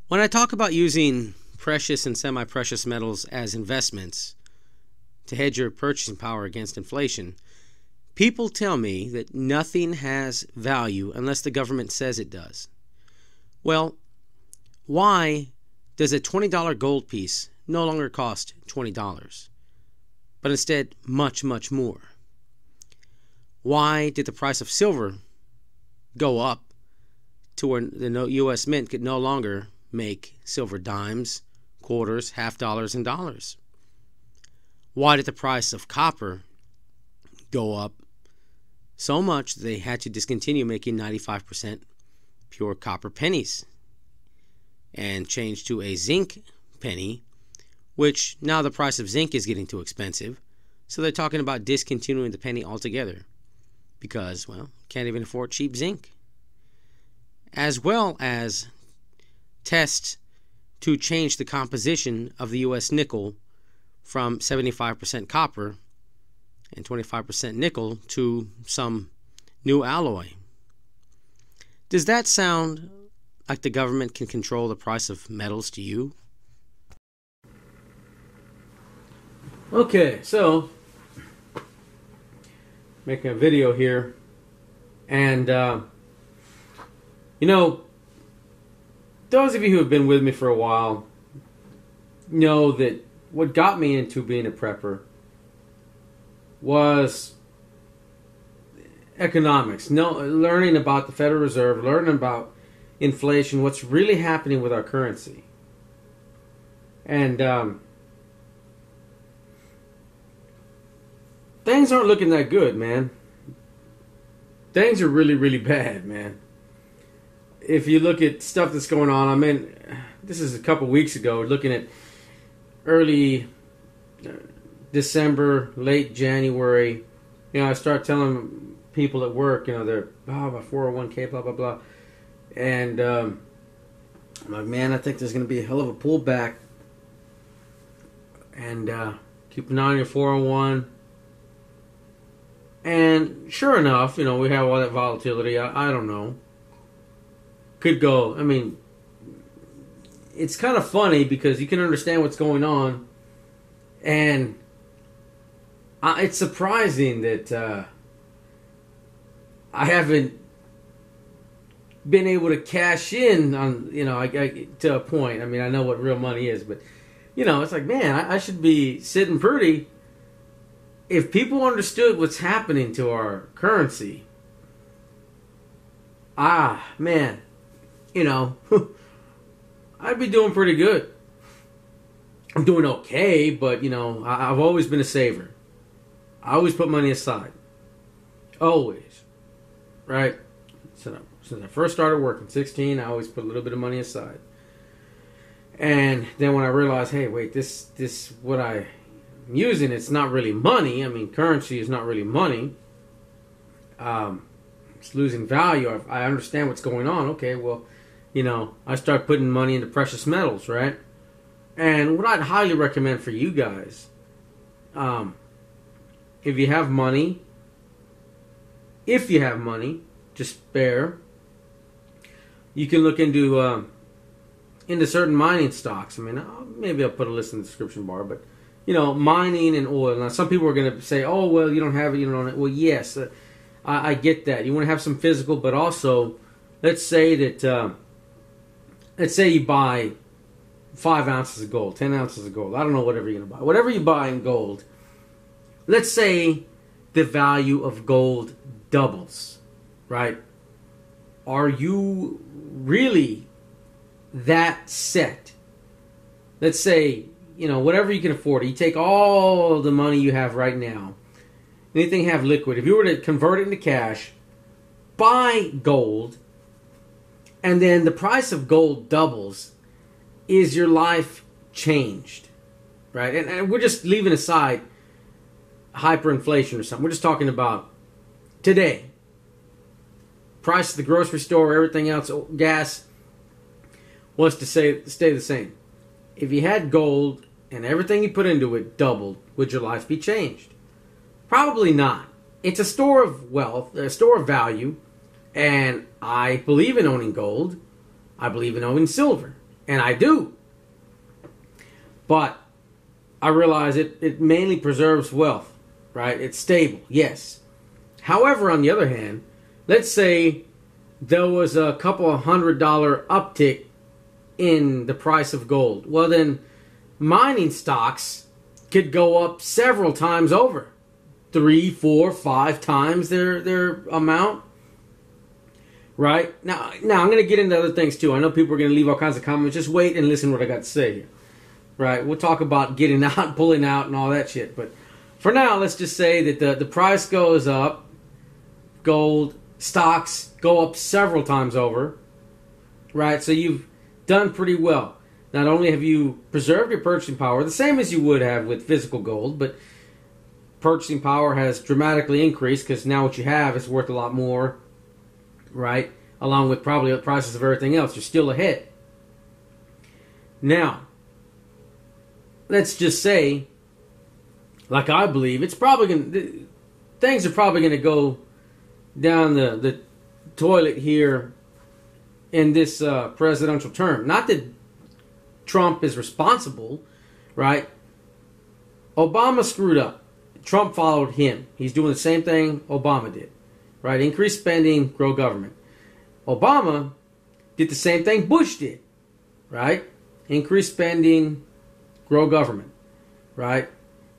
When I talk about using precious and semi-precious metals as investments to hedge your purchasing power against inflation, people tell me that nothing has value unless the government says it does. Well, why does a $20 gold piece no longer cost $20, but instead much, much more? Why did the price of silver go up to where the U.S. Mint could no longer make silver dimes, quarters, half dollars, and dollars? Why did the price of copper go up so much that they had to discontinue making 95% pure copper pennies and change to a zinc penny, which now the price of zinc is getting too expensive, so they're talking about discontinuing the penny altogether because, well, can't even afford cheap zinc. As well as tests to change the composition of the U.S. nickel from 75% copper and 25% nickel to some new alloy. Does that sound like the government can control the price of metals to you? Okay, so making a video here, and those of you who have been with me for a while know that what got me into being a prepper was economics. Learning about the Federal Reserve, learning about inflation, what's really happening with our currency. And things aren't looking that good, man. Things are really, really bad, man. If you look at stuff that's going on, I mean, this is a couple weeks ago, looking at early December, late January, I start telling people at work, they're, my 401k, blah, blah, blah. And I'm like, man, I think there's going to be a hell of a pullback. And keep an eye on your 401. And sure enough, we have all that volatility. I don't know. Could go, it's kind of funny because you can understand what's going on. And it's surprising that I haven't been able to cash in on, to a point. I know what real money is, but, it's like, man, I should be sitting pretty. If people understood what's happening to our currency, man, I'd be doing pretty good. I'm doing okay, but, I've always been a saver. I always put money aside. Always. Right? Since I first started working, 16, I always put a little bit of money aside. And then when I realized, hey, wait, this what I'm using, it's not really money. Currency is not really money. It's losing value. I understand what's going on. Okay, well, I start putting money into precious metals, right? And what I'd highly recommend for you guys, if you have money, just spare, you can look into certain mining stocks. Maybe I'll put a list in the description bar, but mining and oil. Now, some people are going to say, "Oh, well, you don't have it, you don't own it." Well, yes, I get that. You want to have some physical, but also, let's say you buy 5 ounces of gold, 10 ounces of gold. I don't know, whatever you're going to buy. Whatever you buy in gold, let's say the value of gold doubles, right? Are you really that set? Let's say, whatever you can afford. You take all the money you have right now, anything you have liquid. If you were to convert it into cash, buy gold, and then the price of gold doubles, is your life changed? Right? And we're just leaving aside hyperinflation or something. We're just talking about today. Price of the grocery store, everything else, gas, wants to stay the same. If you had gold and everything you put into it doubled, would your life be changed? Probably not. It's a store of wealth, a store of value, and I believe in owning gold. I believe in owning silver. And I do. But I realize it mainly preserves wealth, right? It's stable, yes. However, on the other hand, let's say there was a couple of $100 uptick in the price of gold. Well, then mining stocks could go up several times over. 3, 4, 5 times their amount. Right? Now I'm going to get into other things too. I know people are going to leave all kinds of comments. Just wait and listen to what I got to say here. Right? We'll talk about getting out, pulling out, and all that shit. But for now, let's just say that the price goes up. Gold stocks go up several times over. Right? So you've done pretty well. Not only have you preserved your purchasing power, the same as you would have with physical gold, but purchasing power has dramatically increased because now what you have is worth a lot more, right? Along with probably the prices of everything else. You're still ahead. Now, let's just say, like I believe, it's probably going things are probably going to go down the toilet here in this presidential term. Not that Trump is responsible, right? Obama screwed up. Trump followed him. He's doing the same thing Obama did, right? Increase spending, grow government. Obama did the same thing Bush did, right? Increase spending, grow government, right?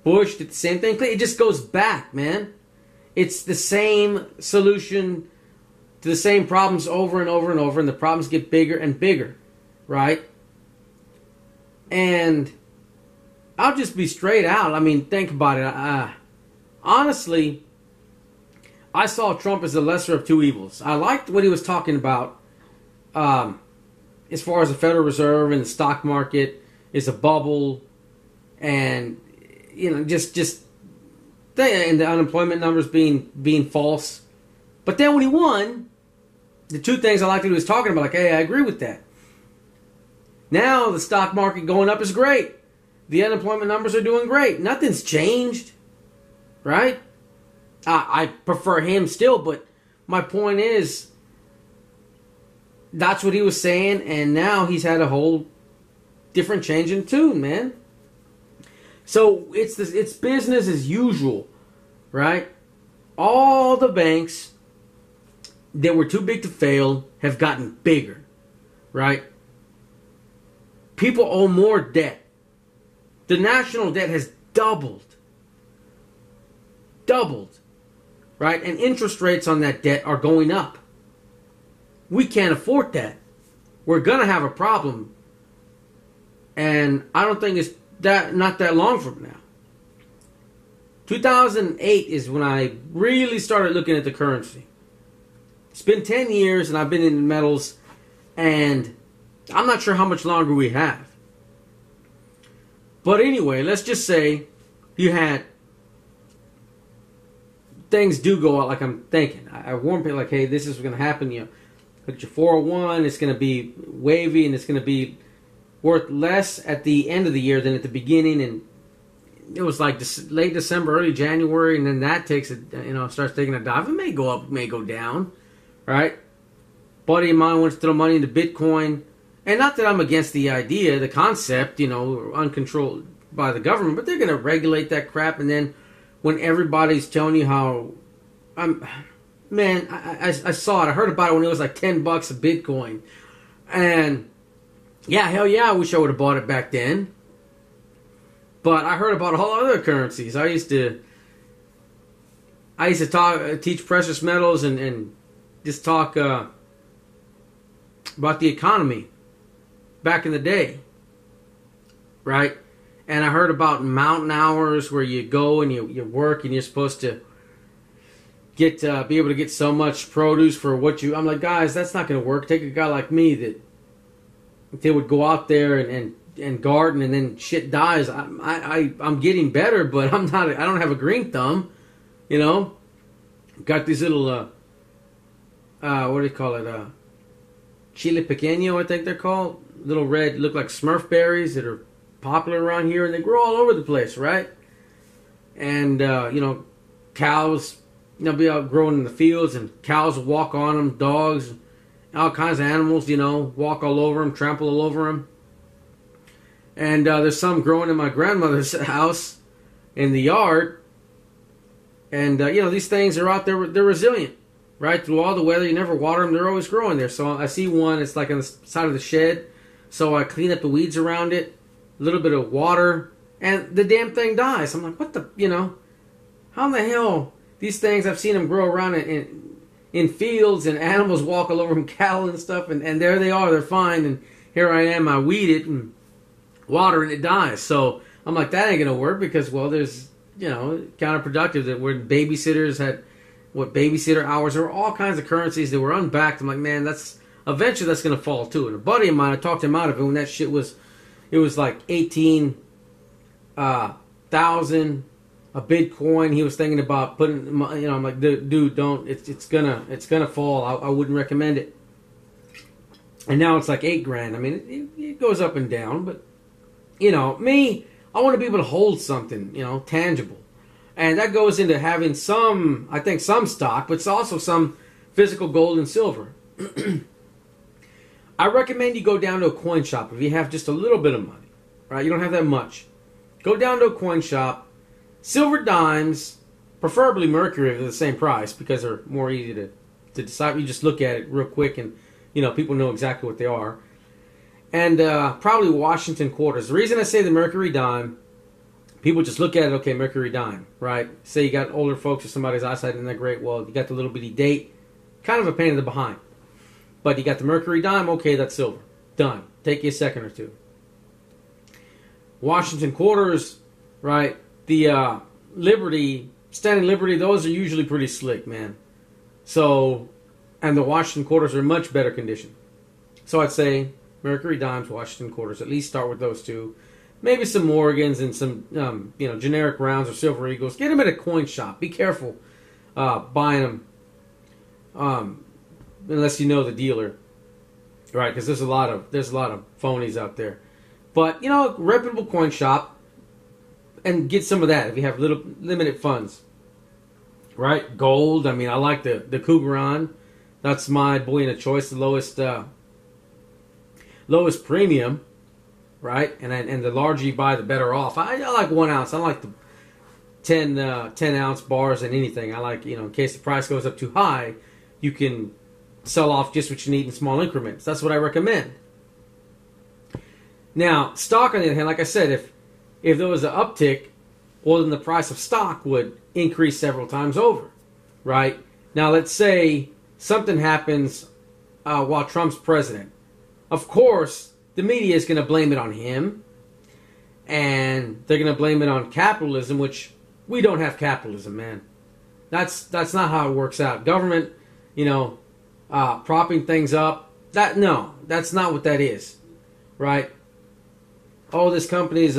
Bush did the same thing. It just goes back, man. It's the same solution to the same problems over and over and over, and the problems get bigger and bigger, right? And I'll just be straight out. I mean, think about it. Honestly, I saw Trump as the lesser of two evils. I liked what he was talking about as far as the Federal Reserve and the stock market is a bubble, and just and the unemployment numbers being false. But then when he won, the two things I liked that he was talking about, like, hey, I agree with that. Now the stock market going up is great. The unemployment numbers are doing great. Nothing's changed, right? I prefer him still, but my point is, that's what he was saying, and now he's had a whole different change in tune, man. So it's business as usual, right? All the banks that were too big to fail have gotten bigger, right? People owe more debt. The national debt has doubled. Doubled. Right? And interest rates on that debt are going up. We can't afford that. We're going to have a problem. And I don't think it's not that long from now. 2008 is when I really started looking at the currency. It's been 10 years and I've been in metals, and I'm not sure how much longer we have. But anyway, let's just say you had things do go out like I'm thinking. I warn people like, hey, this is going to happen. Look at your 401. It's going to be wavy, and it's going to be worth less at the end of the year than at the beginning. And it was like late December, early January, and then that takes starts taking a dive. It may go up, it may go down, right? Buddy of mine wants to throw money into Bitcoin. And not that I'm against the idea, the concept, uncontrolled by the government, but they're going to regulate that crap. And then when everybody's telling you how, I saw it. I heard about it when it was like $10 a Bitcoin. And yeah, hell yeah, I wish I would have bought it back then. But I heard about all other currencies. I used to teach precious metals and just talk about the economy back in the day, right? And I heard about mountain hours where you go and you work and you're supposed to be able to get so much produce for what you. I'm like, guys, that's not going to work. Take a guy like me that they would go out there and garden, and then shit dies. I'm getting better, but I'm not. I don't have a green thumb, Got these little what do you call it? Chile pequeño, I think they're called. Little red, look like Smurf berries that are popular around here, and they grow all over the place, right? And cows, they'll be out growing in the fields, and cows will walk on them, dogs, all kinds of animals, walk all over them, trample all over them. And there's some growing in my grandmother's house in the yard. And, these things are out there. They're resilient, right? Through all the weather. You never water them. They're always growing there. So I see one. It's like on the side of the shed. So I clean up the weeds around it. A little bit of water. And the damn thing dies. I'm like, what the, how in the hell? These things, I've seen them grow around in fields. And animals walk all over them, cattle and stuff. And there they are. They're fine. And here I am. I weed it and water and it dies. So I'm like, that ain't going to work because, well, there's, counterproductive that where babysitters had, babysitter hours. There were all kinds of currencies that were unbacked. I'm like, man, eventually that's going to fall too. And a buddy of mine, I talked him out of it when that shit was, it was like 18,000 a Bitcoin. He was thinking about putting, I'm like, dude, don't, it's gonna fall. I wouldn't recommend it. And now it's like $8,000. I mean, it goes up and down, but me, I want to be able to hold something, tangible. And that goes into having some stock, but it's also some physical gold and silver. I recommend you go down to a coin shop if you have just a little bit of money, right? You don't have that much. Go down to a coin shop. Silver dimes, preferably mercury if they're the same price because they're more easy to decide. You just look at it real quick and, people know exactly what they are. And probably Washington quarters. The reason I say the mercury dime, people just look at it, okay, mercury dime, right? Say you got older folks or somebody's eyesight isn't that great. Well, you got the little bitty date, kind of a pain in the behind. But you got the mercury dime, okay, that's silver. Done. Take you a second or two. Washington quarters, right? The Liberty, Standing Liberty, those are usually pretty slick, man. So, and the Washington quarters are in much better condition. So I'd say mercury dimes, Washington quarters. At least start with those two. Maybe some Morgans and some, generic rounds or silver eagles. Get them at a coin shop. Be careful buying them, unless you know the dealer, right? Because there's a lot of phonies out there. But reputable coin shop, and get some of that if you have little limited funds, right? Gold. I mean, I like the Cougaron. That's my bullion of choice. The lowest premium, right? And the larger you buy, the better off. I like 1 ounce. I like the 10 ounce bars and anything. I like, in case the price goes up too high, you can sell off just what you need in small increments. That's what I recommend. Now, stock on the other hand, like I said, if there was an uptick, well, then the price of stock would increase several times over, right? Now, let's say something happens while Trump's president. Of course, the media is going to blame it on him, and they're going to blame it on capitalism, which we don't have capitalism, man. That's not how it works out. Government, propping things up. That's not what that is, right? Oh, this company's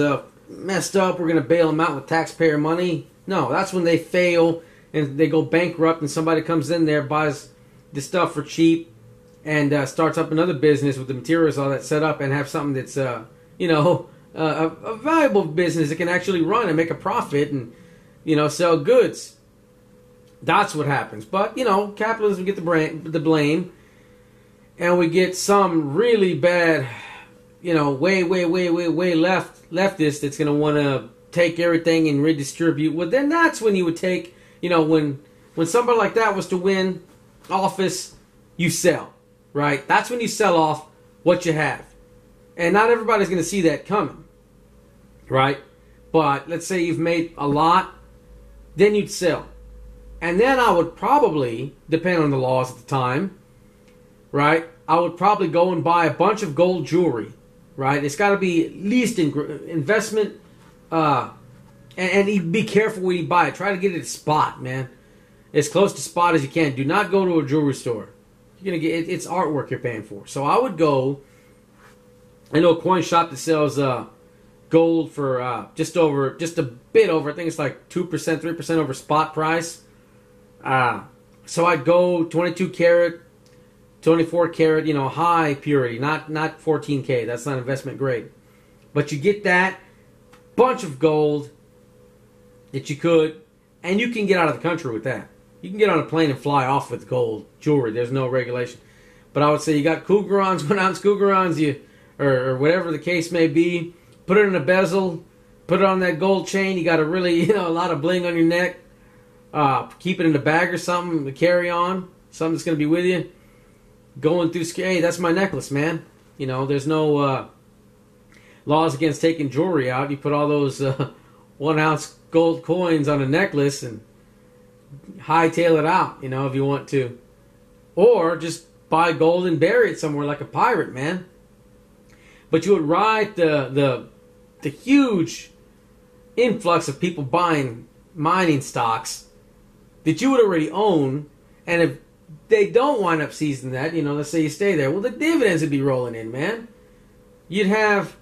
messed up. We're going to bail them out with taxpayer money. No, that's when they fail and they go bankrupt, and somebody comes in there, buys the stuff for cheap, and starts up another business with the materials all that set up, and have something that's a valuable business that can actually run and make a profit and sell goods. That's what happens. But capitalism get the blame, and we get some really bad, way leftist that's going to want to take everything and redistribute. Well, then that's when you would take, when somebody like that was to win office, you sell. Right? That's when you sell off what you have. And not everybody's going to see that coming. Right? But let's say you've made a lot, then you'd sell. And then I would probably, depending on the laws at the time, right, I would probably go and buy a bunch of gold jewelry. Right? It's got to be at least investment. And be careful when you buy it. Try to get it at spot, man. As close to spot as you can. Do not go to a jewelry store. You're gonna get it's artwork you're paying for. So I would go. I know a coin shop that sells gold for just a bit over. I think it's like 2%, 3% over spot price. So I'd go 22 karat, 24 karat, high purity, not 14K. That's not investment grade. But you get that bunch of gold that you could, and you can get out of the country with that. You can get on a plane and fly off with gold jewelry. There's no regulation. But I would say you got Cougarons, 1 ounce Cougarons, or whatever the case may be, put it in a bezel, put it on that gold chain. You got a really, a lot of bling on your neck. Keep it in a bag or something to carry on. Something that's going to be with you. Going through, hey, that's my necklace, man. There's no laws against taking jewelry out. You put all those 1 ounce gold coins on a necklace and hightail it out, if you want to. Or just buy gold and bury it somewhere like a pirate, man. But you would ride the huge influx of people buying mining stocks that you would already own, and if they don't wind up seizing that, let's say you stay there, well, the dividends would be rolling in, man. You'd have,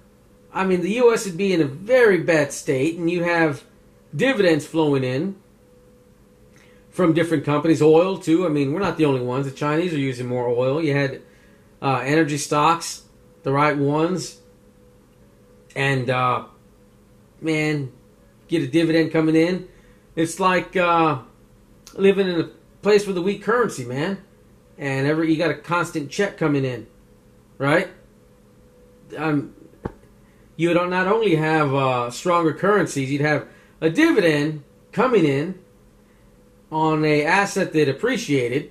the U.S. would be in a very bad state, and you have dividends flowing in from different companies, oil too. We're not the only ones. The Chinese are using more oil. You had energy stocks, the right ones, and man, get a dividend coming in. It's like living in a place with a weak currency, man, and you got a constant check coming in, right? You would not only have stronger currencies, you'd have a dividend coming in on a asset that appreciated,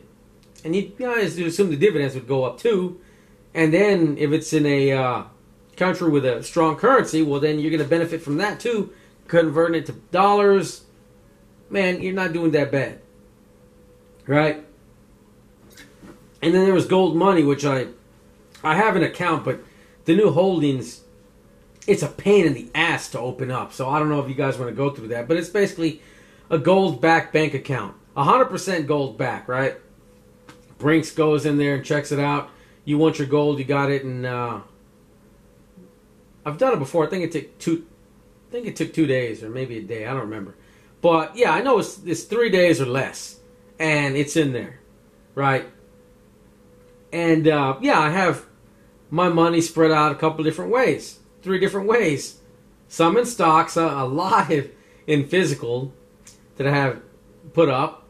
and you guys assume the dividends would go up too. And then if it's in a country with a strong currency, well, then you're going to benefit from that too, converting it to dollars. Man, you're not doing that bad, right? And then there was gold money, which I have an account, but the new holdings, it's a pain in the ass to open up. So I don't know if you guys want to go through that, but it's basically a gold-backed bank account. 100% gold back, right? Brinks goes in there and checks it out. You want your gold, you got it, and I've done it before. I think it took 2 days or maybe a day. I don't remember. But yeah, I know it's 3 days or less, and it's in there, right? And yeah, I have my money spread out a couple different ways, 3 different ways. Some in stocks, a lot in physical that I have put up,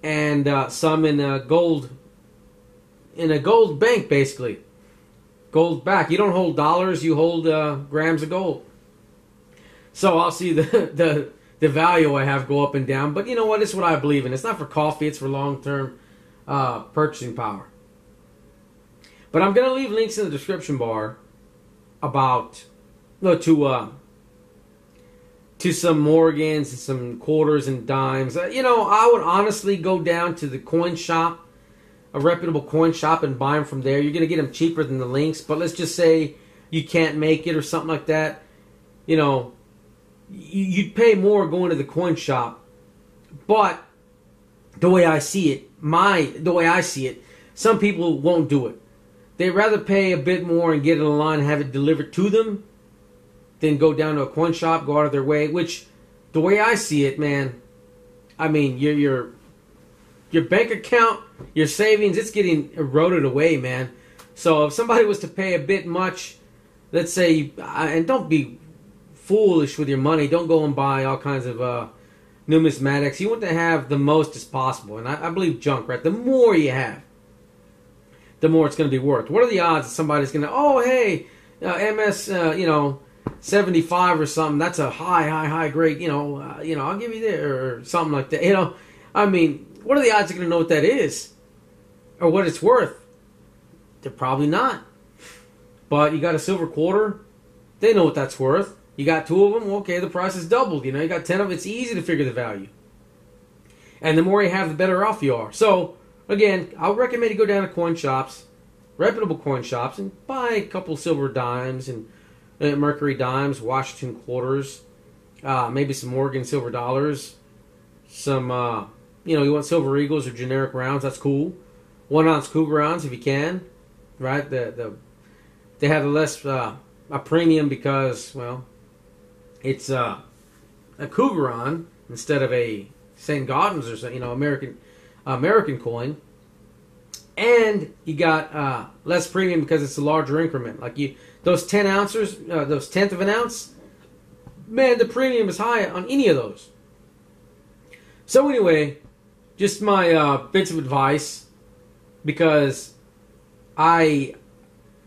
and some in a gold bank, basically. Gold back. You don't hold dollars, you hold grams of gold. So I'll see the value I have go up and down. But you know what? It's what I believe in. It's not for coffee. It's for long-term purchasing power. But I'm going to leave links in the description bar to some Morgans and some quarters and dimes. I would honestly go down to the coin shop, a reputable coin shop, and buy them from there. You're going to get them cheaper than the links, but let's just say you can't make it or something like that. You'd pay more going to the coin shop. But the way I see it, some people won't do it. They'd rather pay a bit more and get in a line and have it delivered to them than go down to a coin shop, go out of their way. Which, the way I see it, man, your bank account, your savings, it's getting eroded away, man. So if somebody was to pay a bit much, let's say, and don't be foolish with your money. Don't go and buy all kinds of numismatics. You want to have the most as possible. And I believe junk, right? The more you have, the more it's going to be worth. What are the odds that somebody's going to, MS, 75 or something, that's a high grade, I'll give you there, or something like that. What are the odds they're going to know what that is? Or what it's worth? They're probably not. But you got a silver quarter, they know what that's worth. You got 2 of them, okay, the price is doubled. You got 10 of them, it's easy to figure the value. And the more you have, the better off you are. So, again, I would recommend you go down to coin shops, reputable coin shops, and buy a couple silver dimes and Mercury dimes, Washington quarters, maybe some Morgan silver dollars, some, you want silver eagles or generic rounds, that's cool. 1 ounce Cougar rounds if you can, right? They have a premium because, well, it's a Cougaron instead of a St. Gaudens or something, American coin. And you got less premium because it's a larger increment. Like those 10 ounces, those 1/10 of an ounce, man, the premium is high on any of those. So anyway, just my bits of advice, because I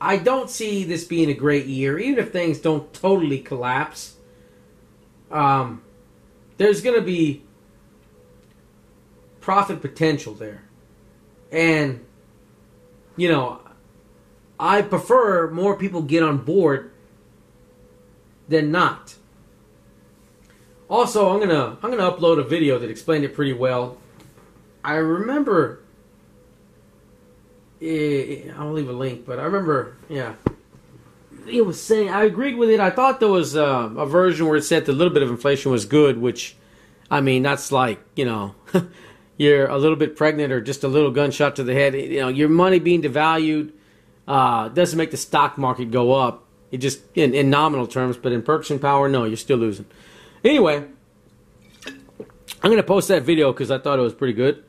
I don't see this being a great year, even if things don't totally collapse. There's going to be profit potential there. And, you know, I prefer more people get on board than not. Also, I'm gonna upload a video that explained it pretty well. I remember, I'll leave a link, but I remember, yeah, it was saying, I agreed with it. I thought there was a version where it said that a little bit of inflation was good, which, I mean, that's like, you know, you're a little bit pregnant or just a little gunshot to the head. You know, your money being devalued doesn't make the stock market go up. It just, in nominal terms, but in purchasing power, no, you're still losing. Anyway, I'm going to post that video because I thought it was pretty good.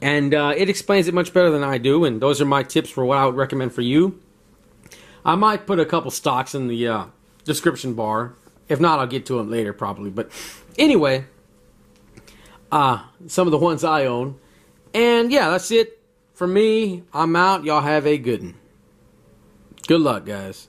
And it explains it much better than I do, and those are my tips for what I would recommend for you. I might put a couple stocks in the description bar. If not, I'll get to them later probably. But anyway, some of the ones I own. And yeah, that's it for me. I'm out. Y'all have a good one. Good luck, guys.